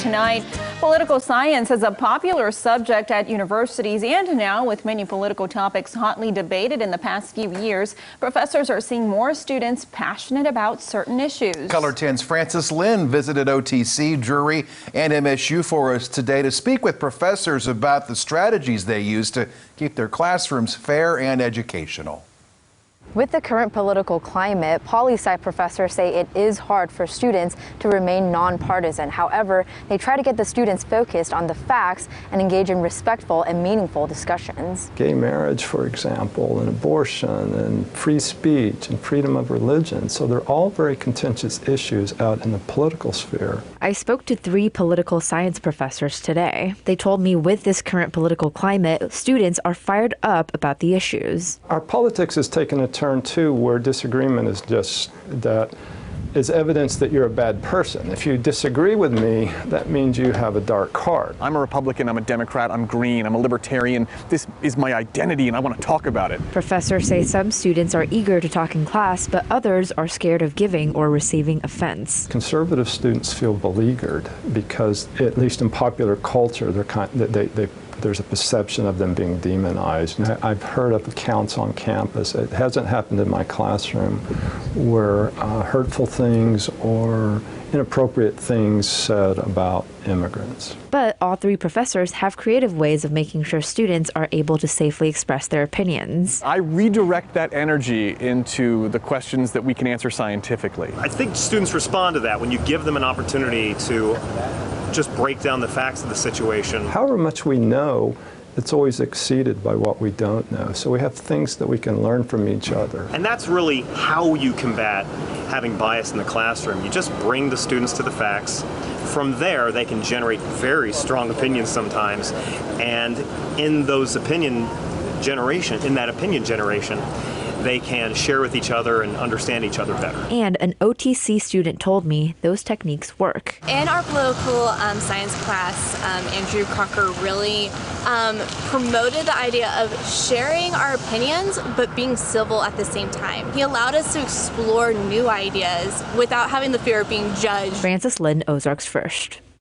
tonight. Political science is a popular subject at universities, and now with many political topics hotly debated in the past few years, professors are seeing more students passionate about certain issues. Color 10's Francis Lynn visited OTC, Drury, and MSU for us today to speak with professors about the strategies they use to keep their classrooms fair and educational. With the current political climate, poli-sci professors say it is hard for students to remain nonpartisan. However, they try to get the students focused on the facts and engage in respectful and meaningful discussions. Gay marriage, for example, and abortion, and free speech, and freedom of religion. So they're all very contentious issues out in the political sphere. I spoke to 3 political science professors today. They told me with this current political climate, students are fired up about the issues. Our politics has taken a turn too, where disagreement is just that is evidence that you're a bad person. If you disagree with me, that means you have a dark heart. I'm a Republican, I'm a Democrat, I'm green, I'm a libertarian. This is my identity and I want to talk about it. Professors say some students are eager to talk in class, but others are scared of giving or receiving offense. Conservative students feel beleaguered because, at least in popular culture, there's a perception of them being demonized. And I've heard of accounts on campus. It hasn't happened in my classroom where hurtful things or inappropriate things said about immigrants. But all 3 professors have creative ways of making sure students are able to safely express their opinions. I redirect that energy into the questions that we can answer scientifically. I think students respond to that when you give them an opportunity to just break down the facts of the situation. However much we know, it's always exceeded by what we don't know. So we have things that we can learn from each other. And that's really how you combat having bias in the classroom. You just bring the students to the facts. From there, they can generate very strong opinions sometimes. And in that opinion generation, they can share with each other and understand each other better. And an OTC student told me those techniques work. In our political science class, Andrew Crocker really promoted the idea of sharing our opinions but being civil at the same time. He allowed us to explore new ideas without having the fear of being judged. Francis Lynn, Ozarks First.